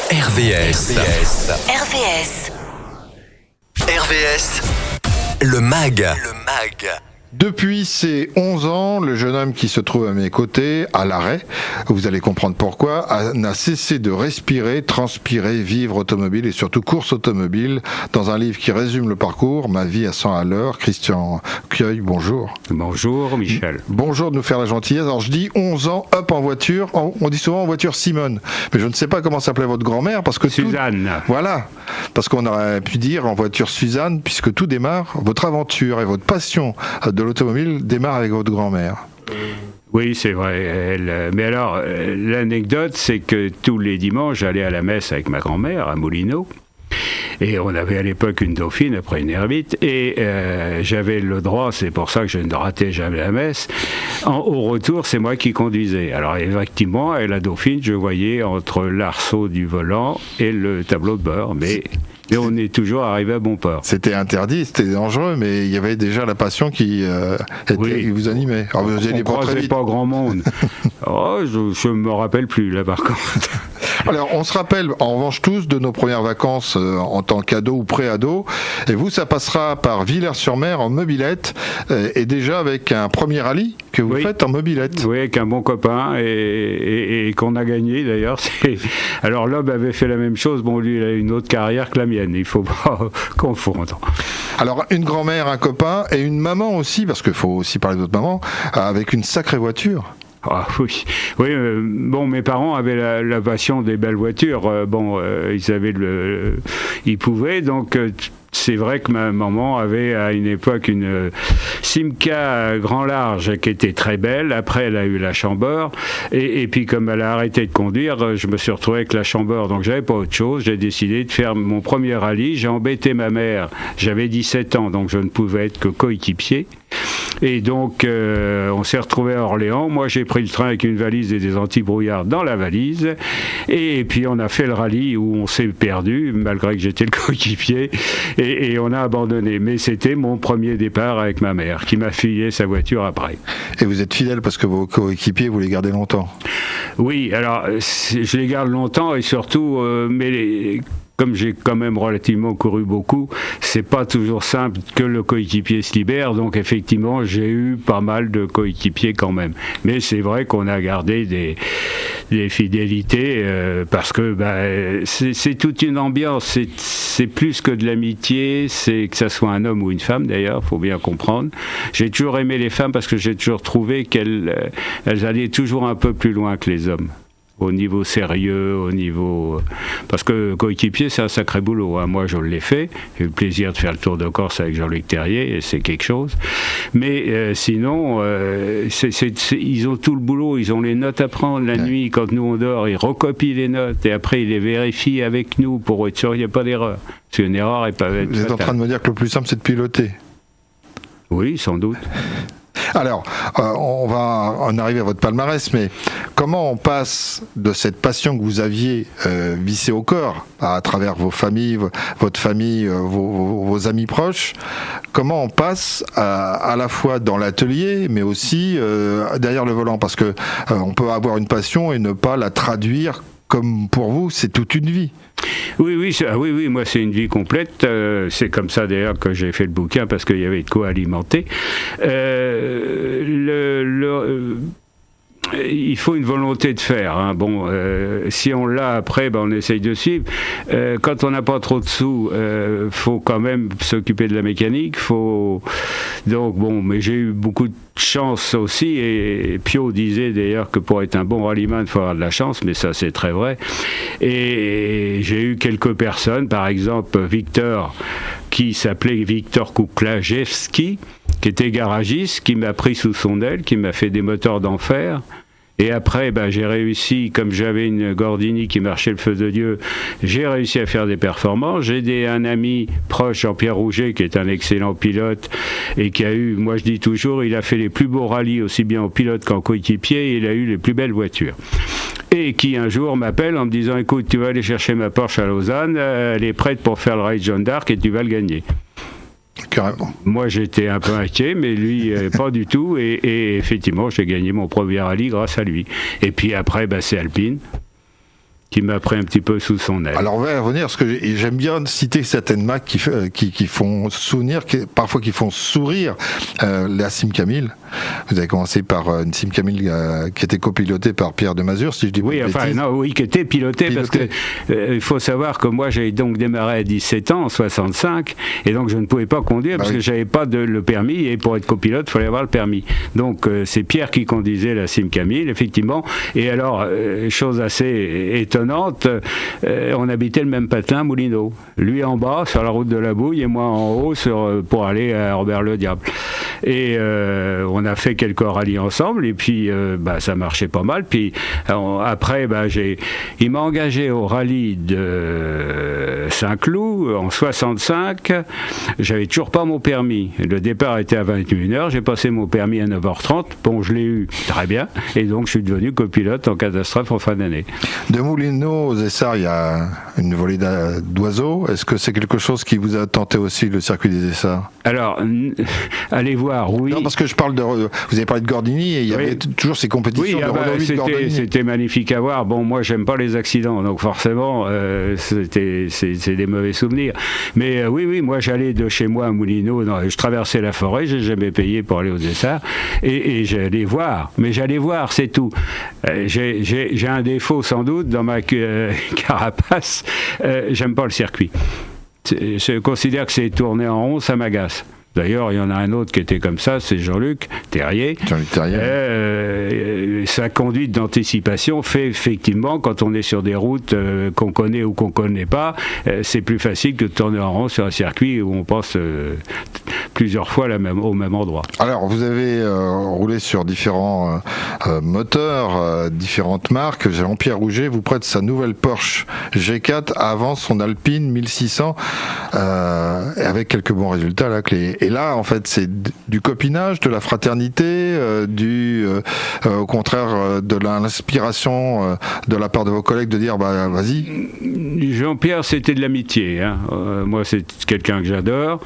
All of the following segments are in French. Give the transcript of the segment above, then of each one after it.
RVS. Le MAG. Depuis ses 11 ans, le jeune homme qui se trouve à mes côtés, à l'arrêt, vous allez comprendre pourquoi, n'a cessé de respirer, transpirer, vivre automobile et surtout course automobile, dans un livre qui résume le parcours, Ma vie à 100 à l'heure. Christian Cueil, bonjour. Bonjour Michel. Bonjour de nous faire la gentillesse. Alors je dis 11 ans, hop en voiture, on dit souvent en voiture Simone, mais je ne sais pas comment s'appelait votre grand-mère, parce que Suzanne. Voilà, parce qu'on aurait pu dire en voiture Suzanne, puisque tout démarre, votre aventure et votre passion de l'automobile démarre avec votre grand-mère. Oui, c'est vrai. Mais alors, l'anecdote, c'est que tous les dimanches, j'allais à la messe avec ma grand-mère à Moulineau. Et on avait à l'époque une Dauphine, après une Herbite, et j'avais le droit, c'est pour ça que je ne ratais jamais la messe. Au retour, c'est moi qui conduisais. Alors effectivement, avec la Dauphine, je voyais entre l'arceau du volant et le tableau de bord, mais on est toujours arrivé à bon port. C'était interdit, c'était dangereux, mais il y avait déjà la passion qui vous animait. Alors, on ne croisait pas grand monde. Je ne me rappelle plus, là, par contre. Alors, on se rappelle, en revanche, tous de nos premières vacances en tant qu'ado ou pré-ado. Et vous, ça passera par Villers-sur-Mer en mobilette, et déjà avec un premier rallye que vous faites en mobilette. Oui, avec un bon copain, et qu'on a gagné, d'ailleurs. Alors, Loeb avait fait la même chose. Bon, lui, il a une autre carrière que la mienne. Il ne faut pas confondre. Alors, une grand-mère, un copain, et une maman aussi, parce qu'il faut aussi parler de votre maman, avec une sacrée voiture. Ah oui, bon, mes parents avaient la passion des belles voitures. Ils pouvaient, donc c'est vrai que ma maman avait à une époque une Simca grand large qui était très belle. Après, elle a eu la Chambord, et puis comme elle a arrêté de conduire, je me suis retrouvé avec la Chambord, donc j'avais pas autre chose. J'ai décidé de faire mon premier rallye. J'ai embêté ma mère. J'avais 17 ans, donc je ne pouvais être que coéquipier. Et donc, on s'est retrouvé à Orléans. Moi, j'ai pris le train avec une valise et des anti-brouillards dans la valise. Et puis, on a fait le rallye où on s'est perdu, malgré que j'étais le coéquipier. Et on a abandonné. Mais c'était mon premier départ avec ma mère, qui m'a filé sa voiture après. Et vous êtes fidèle parce que vos coéquipiers, vous les gardez longtemps. Oui, alors, je les garde longtemps et surtout, comme j'ai quand même relativement couru beaucoup, c'est pas toujours simple que le coéquipier se libère, donc effectivement j'ai eu pas mal de coéquipiers quand même. Mais c'est vrai qu'on a gardé des fidélités parce que c'est toute une ambiance, c'est plus que de l'amitié, c'est que ça soit un homme ou une femme d'ailleurs, faut bien comprendre. J'ai toujours aimé les femmes parce que j'ai toujours trouvé qu'elles allaient toujours un peu plus loin que les hommes. Au niveau sérieux, parce que coéquipier, c'est un sacré boulot. Hein. Moi, je l'ai fait. J'ai eu le plaisir de faire le Tour de Corse avec Jean-Luc Terrier, et c'est quelque chose. Mais sinon, ils ont tout le boulot. Ils ont les notes à prendre la nuit. Quand nous, on dort, ils recopient les notes, et après, ils les vérifient avec nous pour être sûr qu'il n'y a pas d'erreur. Parce qu'une erreur n'est pas... Vous êtes en train de me dire que le plus simple, c'est de piloter. Oui, sans doute. Alors, on va en arriver à votre palmarès, mais comment on passe de cette passion que vous aviez vissée au corps, à travers vos familles, votre famille, vos amis proches, comment on passe à la fois dans l'atelier, mais aussi derrière le volant, parce que on peut avoir une passion et ne pas la traduire comme pour vous, c'est toute une vie. Oui, moi c'est une vie complète. C'est comme ça d'ailleurs que j'ai fait le bouquin, parce qu'il y avait de quoi alimenter. Il faut une volonté de faire. Hein. Bon, si on l'a après, on essaye de suivre. Quand on n'a pas trop de sous, faut quand même s'occuper de la mécanique. Mais j'ai eu beaucoup de chance aussi. Et Pio disait d'ailleurs que pour être un bon rallyman, il faut avoir de la chance, mais ça c'est très vrai. Et j'ai eu quelques personnes, par exemple Victor, qui s'appelait Victor Kuklajewski, qui était garagiste, qui m'a pris sous son aile, qui m'a fait des moteurs d'enfer. Et après, j'ai réussi, comme j'avais une Gordini qui marchait le feu de Dieu, j'ai réussi à faire des performances. J'ai aidé un ami proche, Jean-Pierre Rouget, qui est un excellent pilote et qui a eu, moi je dis toujours, il a fait les plus beaux rallyes, aussi bien en pilote qu'en coéquipier, et il a eu les plus belles voitures. Et qui un jour m'appelle en me disant, écoute, tu vas aller chercher ma Porsche à Lausanne, elle est prête pour faire le Raid Jeanne d'Arc et tu vas le gagner. Carrément. Moi, j'étais un peu inquiet, mais lui, pas du tout. Et effectivement, j'ai gagné mon premier rallye grâce à lui. Et puis après, c'est Alpine, qui m'a pris un petit peu sous son aile. Alors on va y revenir, parce que j'aime bien citer certaines marques qui font souvenir, parfois qui font sourire. La Simca-1000, vous avez commencé par une Simca-1000 qui était copilotée par Pierre de Mazure, si je dis pas de bêtises. Qui était pilotée, parce que il faut savoir que moi j'ai donc démarré à 17 ans, en 65, et donc je ne pouvais pas conduire parce que j'avais pas le permis, et pour être copilote, il fallait avoir le permis. Donc c'est Pierre qui conduisait la Simca-1000, effectivement, et alors, chose assez étonnante, on habitait le même patelin à Moulineau. Lui en bas, sur la route de la Bouille, et moi en haut, pour aller à Robert-le-Diable. Et on a fait quelques rallyes ensemble, et puis ça marchait pas mal. Puis après, il m'a engagé au rallye de Saint-Cloud en 65. J'avais toujours pas mon permis. Le départ était à 21h, j'ai passé mon permis à 9h30. Bon, je l'ai eu très bien, et donc je suis devenu copilote en catastrophe en fin d'année. De Moulineau aux Essarts, il y a une volée d'oiseaux. Est-ce que c'est quelque chose qui vous a tenté aussi, le circuit des Essarts? Alors, allez voir, oui. Non, parce que vous avez parlé de Gordini, et il y avait toujours ces compétitions de renommée de Gordini. C'était magnifique à voir. Bon, moi, j'aime pas les accidents, donc forcément, c'est des mauvais souvenirs. Mais oui, moi, j'allais de chez moi à Moulineau, je traversais la forêt, j'ai jamais payé pour aller aux Essarts, et j'allais voir. Mais j'allais voir, c'est tout. J'ai un défaut, sans doute, dans ma carapace. J'aime pas le circuit. Je considère que c'est tourné en rond, ça m'agace. D'ailleurs, il y en a un autre qui était comme ça, c'est Jean-Luc Terrier. Sa conduite d'anticipation fait effectivement, quand on est sur des routes qu'on connaît ou qu'on ne connaît pas, c'est plus facile que de tourner en rond sur un circuit où on passe plusieurs fois au même endroit. Alors, vous avez roulé sur différents moteurs, différentes marques. Jean-Pierre Rouget vous prête sa nouvelle Porsche G4 avant son Alpine 1600, avec quelques bons résultats à la clé. Et là, en fait, c'est du copinage, de la fraternité, au contraire de l'inspiration de la part de vos collègues de dire vas-y. Jean-Pierre, c'était de l'amitié. Moi, c'est quelqu'un que j'adore,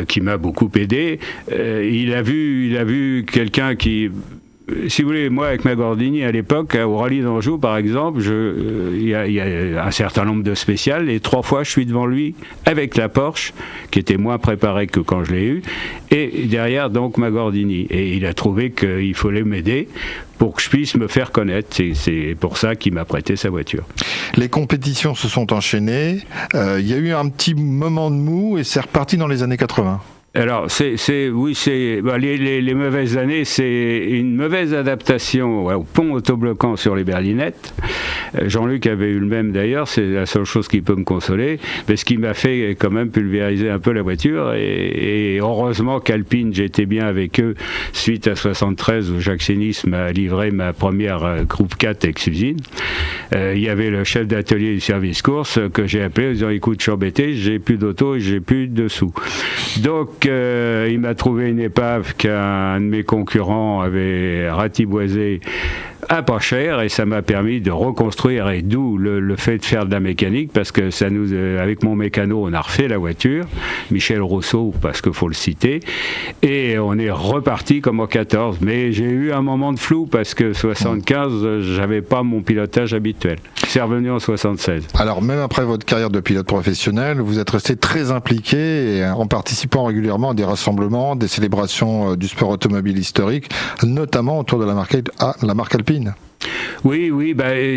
qui m'a beaucoup aidé. Il a vu quelqu'un qui... Si vous voulez, moi avec ma Gordini à l'époque, au rallye d'Anjou par exemple, il y a un certain nombre de spéciales, et 3 fois je suis devant lui avec la Porsche, qui était moins préparée que quand je l'ai eue, et derrière donc ma Gordini. Et il a trouvé qu'il fallait m'aider pour que je puisse me faire connaître. C'est pour ça qu'il m'a prêté sa voiture. Les compétitions se sont enchaînées, il y a eu un petit moment de mou, et c'est reparti dans les années 80. Alors, les mauvaises années, c'est une mauvaise adaptation au pont autobloquant sur les berlinettes. Jean-Luc avait eu le même d'ailleurs, c'est la seule chose qui peut me consoler, mais ce qui m'a fait quand même pulvériser un peu la voiture, et heureusement qu'Alpine, j'étais bien avec eux suite à 73 où Jacques Sénis m'a livré ma première groupe 4 ex-usine. Il y avait le chef d'atelier du service course que j'ai appelé en disant écoute, je suis embêté, j'ai plus d'auto et j'ai plus de sous. Donc il m'a trouvé une épave qu'un de mes concurrents avait ratiboisée à pas cher, et ça m'a permis de reconstruire, et d'où le fait de faire de la mécanique, parce que ça avec mon mécano, on a refait la voiture, Michel Rousseau, parce qu'il faut le citer, et on est reparti comme en 14. Mais j'ai eu un moment de flou, parce que 75, j'avais pas mon pilotage habituel. C'est revenu en 76. Alors, même après votre carrière de pilote professionnel, vous êtes resté très impliqué en participant régulièrement à des rassemblements, des célébrations du sport automobile historique, notamment autour de la marque Alpine. Oui,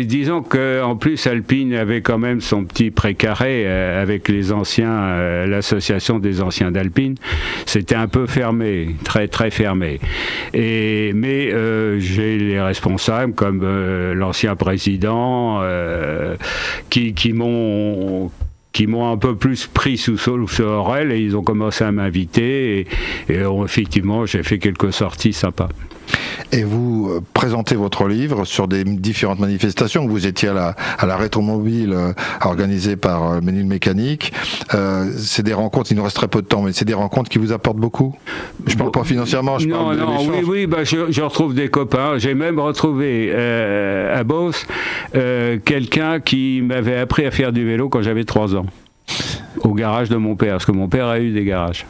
disons qu'en plus Alpine avait quand même son petit précaré avec les anciens, l'association des anciens d'Alpine. C'était un peu fermé, très très fermé. Mais j'ai les responsables comme l'ancien président qui m'ont un peu plus pris sous leur aile, et ils ont commencé à m'inviter, et effectivement j'ai fait quelques sorties sympas. Et vous présentez votre livre sur des différentes manifestations. Vous étiez à la rétromobile organisée par Ménil Mécanique. C'est des rencontres, il nous reste très peu de temps, mais c'est des rencontres qui vous apportent beaucoup. Je ne parle pas financièrement, je parle de l'échange. Oui, je retrouve des copains. J'ai même retrouvé à Beauce quelqu'un qui m'avait appris à faire du vélo quand j'avais 3 ans, au garage de mon père, parce que mon père a eu des garages.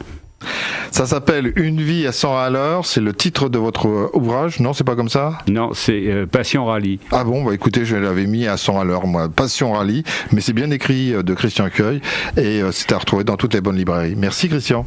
Ça s'appelle Une vie à 100 à l'heure. C'est le titre de votre ouvrage. Non, c'est pas comme ça? Non, c'est Passion Rallye. Ah bon, bah écoutez, je l'avais mis à 100 à l'heure, moi. Passion Rallye. Mais c'est bien écrit de Christian Cueil. Et c'est à retrouver dans toutes les bonnes librairies. Merci Christian.